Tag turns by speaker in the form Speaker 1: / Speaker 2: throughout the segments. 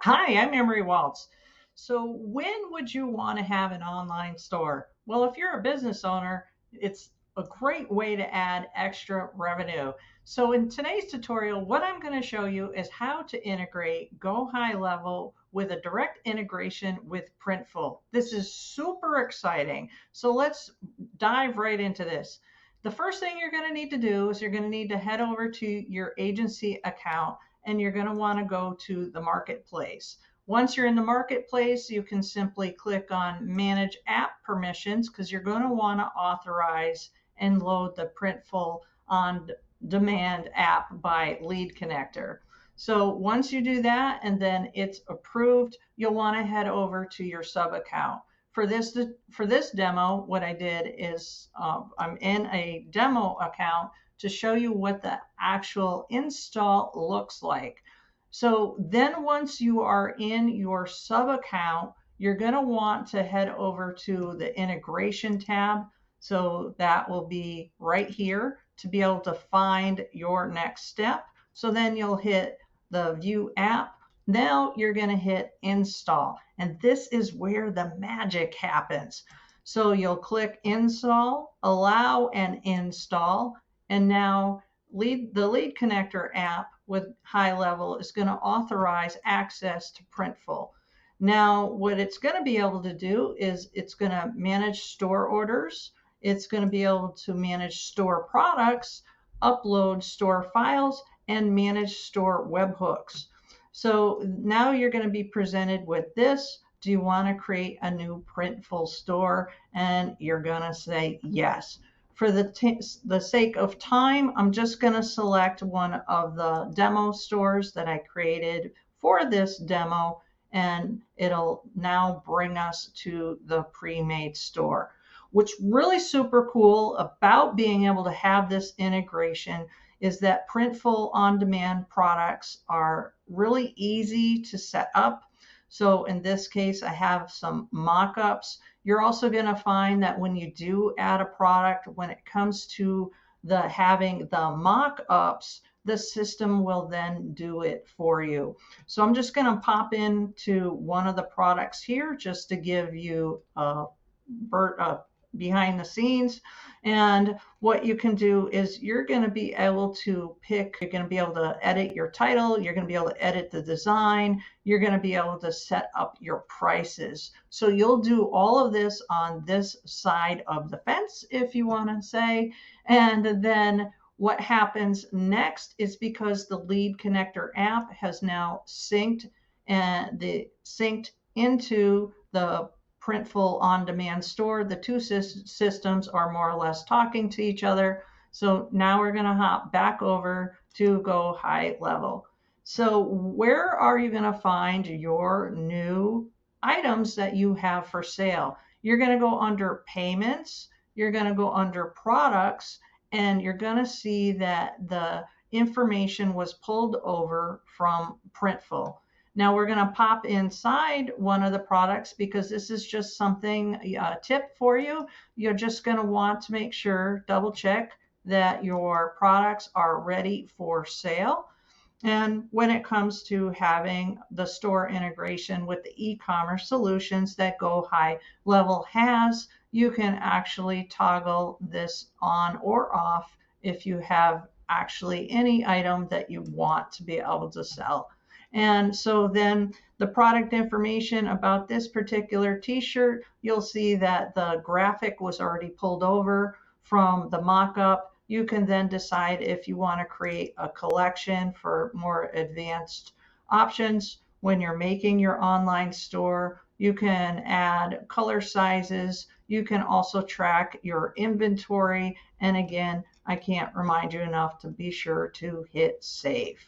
Speaker 1: Hi, I'm Ann Marie Walts. So, when would you want to have an online store? Well, if you're a business owner, it's a great way to add extra revenue. So, in today's tutorial, what I'm going to show you is how to integrate Go High Level with a direct integration with Printful. This is super exciting. So, let's dive right into this. The first thing you're going to need to do is you're going to need to head over to your agency account and you're going to want to go to the marketplace. Once you're in the marketplace, you can simply click on manage app permissions because you're going to want to authorize and load the Printful on demand app by lead connector. So once you do that and then it's approved, you'll want to head over to your sub account. For this demo, what I did is I'm in a demo account to show you what the actual install looks like. So then once you are in your sub account, you're going to want to head over to the integration tab. So that will be right here to be able to find your next step. So then you'll hit the view app. Now you're going to hit install. And this is where the magic happens. So you'll click install, allow and install. And now the lead connector app with Highlevel is going to authorize access to Printful. Now, what it's going to be able to do is it's going to manage store orders. It's going to be able to manage store products, upload store files, and manage store webhooks. So now you're going to be presented with this. Do you want to create a new Printful store? And you're going to say yes. For the sake of time, I'm just going to select one of the demo stores that I created for this demo, and it'll now bring us to the pre-made store. What's really super cool about being able to have this integration is that Printful on-demand products are really easy to set up. So in this case, I have some mock-ups. You're also going to find that when you do add a product, when it comes to having the mock-ups, the system will then do it for you. So I'm just going to pop into one of the products here just to give you a behind the scenes. And what you can do is you're going to be able to pick, you're going to be able to edit your title, you're going to be able to edit the design, you're going to be able to set up your prices. So you'll do all of this on this side of the fence, if you want to say. And then what happens next is because the lead connector app has now synced into the Printful on-demand store. The two systems are more or less talking to each other. So now we're going to hop back over to Go High Level. So where are you going to find your new items that you have for sale? You're going to go under payments, you're going to go under products, and you're going to see that the information was pulled over from Printful. Now we're going to pop inside one of the products because this is just something, a tip for you. You're just going to want to make sure, double check that your products are ready for sale. And when it comes to having the store integration with the e-commerce solutions that Go High Level has, you can actually toggle this on or off if you have actually any item that you want to be able to sell. And so then the product information about this particular t-shirt, you'll see that the graphic was already pulled over from the mock-up. You can then decide if you want to create a collection for more advanced options. When you're making your online store, you can add color sizes. You can also track your inventory. And again, I can't remind you enough to be sure to hit save.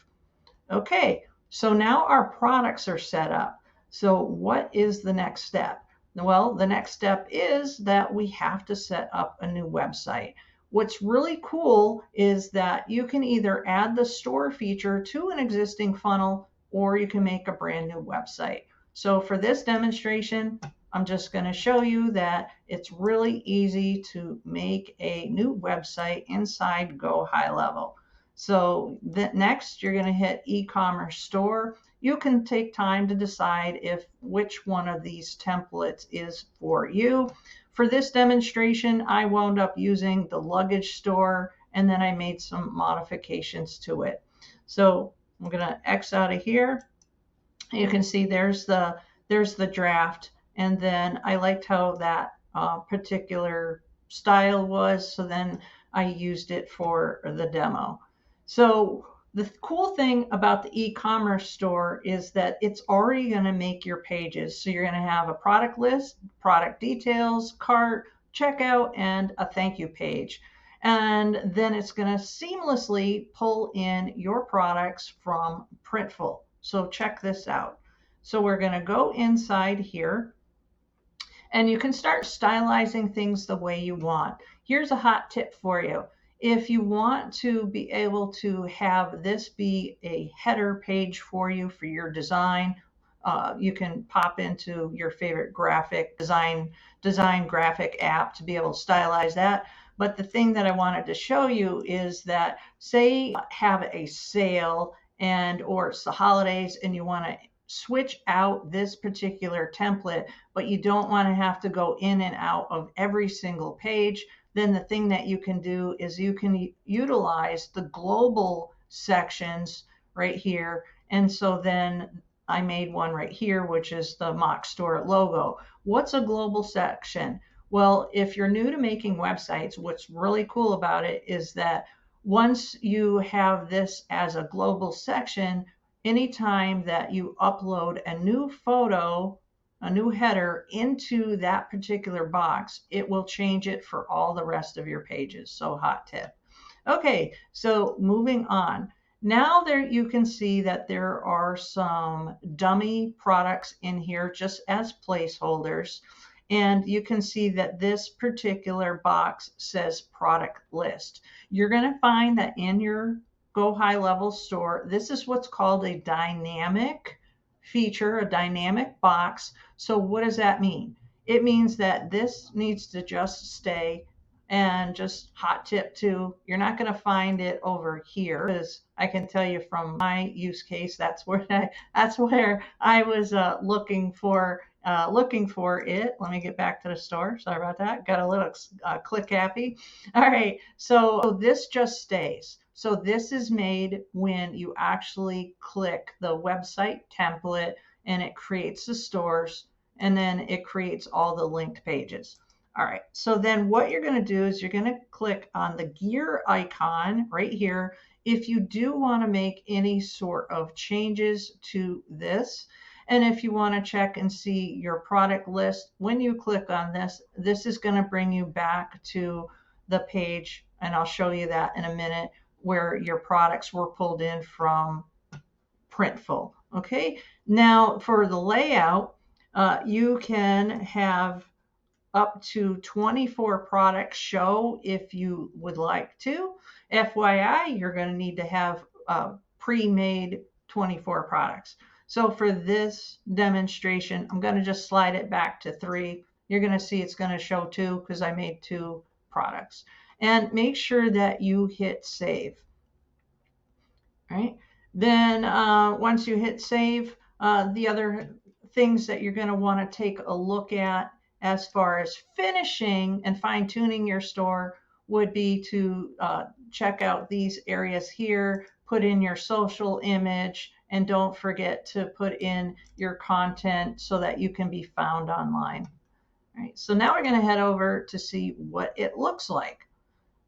Speaker 1: Okay, so now our products are set up. So what is the next step? Well, the next step is that we have to set up a new website. What's really cool is that you can either add the store feature to an existing funnel or you can make a brand new website. So for this demonstration, I'm just going to show you that it's really easy to make a new website inside Go High Level. So next, you're going to hit Ecommerce Store. you can take time to decide if which one of these templates is for you. For this demonstration, I wound up using the luggage store, and then I made some modifications to it. So I'm going to X out of here. You can see there's the draft, and then I liked how that particular style was, so then I used it for the demo. So the cool thing about the e-commerce store is that it's already going to make your pages. So you're going to have a product list, product details, cart, checkout, and a thank you page. And then it's going to seamlessly pull in your products from Printful. So check this out. So we're going to go inside here, and you can start stylizing things the way you want. Here's a hot tip for you. If you want to be able to have this be a header page for you for your design, you can pop into your favorite graphic design graphic app to be able to stylize that. But the thing that I wanted to show you is that, say you have a sale or it's the holidays and you want to switch out this particular template, but you don't want to have to go in and out of every single page, then the thing that you can do is you can utilize the global sections right here. And so then I made one right here, which is the mock store logo. What's a global section? Well, if you're new to making websites, what's really cool about it is that once you have this as a global section, anytime that you upload a new photo, a new header into that particular box, it will change it for all the rest of your pages. So hot tip. Okay, so moving on. Now there you can see that there are some dummy products in here just as placeholders. And you can see that this particular box says product list. You're going to find that in your Go Highlevel store, this is what's called a dynamic feature, a dynamic box. So what does that mean? It means that this needs to just stay. And just hot tip too, you're not going to find it over here, because I can tell you from my use case, that's where I was looking for it. Let me get back to the store. Sorry about that. Got a little click happy. All right. So this just stays. So this is made when you actually click the website template, and it creates the stores, and then it creates all the linked pages. All right, so then what you're going to do is you're going to click on the gear icon right here if you do want to make any sort of changes to this. And if you want to check and see your product list, when you click on this, this is going to bring you back to the page, and I'll show you that in a minute, where your products were pulled in from Printful. Okay, now for the layout, you can have up to 24 products show if you would like to. FYI, you're going to need to have pre-made 24 products. So for this demonstration, I'm going to just slide it back to 3. You're going to see it's going to show 2 because I made 2 products. And make sure that you hit save. All right. Then once you hit save, the other things that you're going to want to take a look at as far as finishing and fine-tuning your store would be to check out these areas here, put in your social image, and don't forget to put in your content so that you can be found online. All right, so now we're going to head over to see what it looks like.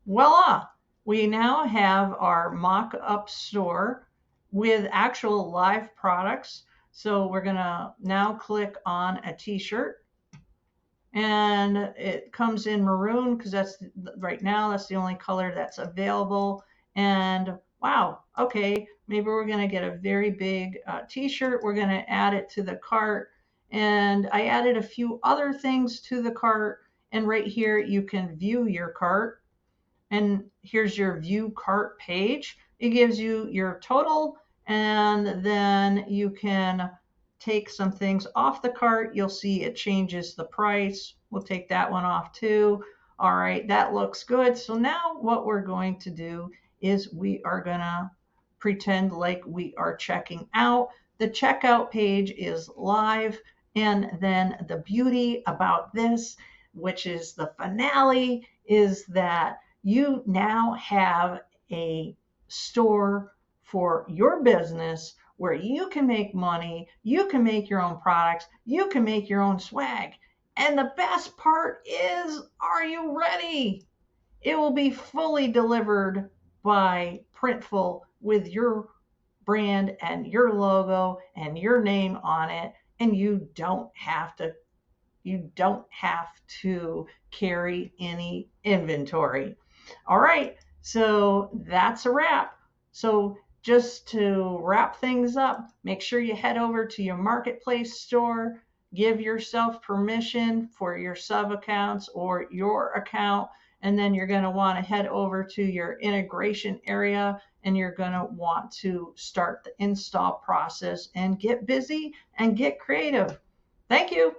Speaker 1: Voila! We now have our mock-up store with actual live products. So we're going to now click on a t-shirt. And it comes in maroon because that's right now, that's the only color that's available. And wow, okay, maybe we're going to get a very big t-shirt. We're going to add it to the cart. And I added a few other things to the cart. And right here, you can view your cart. And here's your view cart page. It gives you your total, and then you can take some things off the cart. You'll see it changes the price. We'll take that one off too. All right, that looks good. So now what we're going to do is we are gonna pretend like we are checking out. the checkout page is live. And then the beauty about this, which is the finale, is that you now have a store for your business where you can make money, you can make your own products, you can make your own swag. And the best part is, are you ready? It will be fully delivered by Printful with your brand and your logo and your name on it, and you don't have to carry any inventory. All right, so that's a wrap. So just to wrap things up, make sure you head over to your marketplace store, give yourself permission for your sub accounts or your account, and then you're going to want to head over to your integration area, and you're going to want to start the install process and get busy and get creative. Thank you.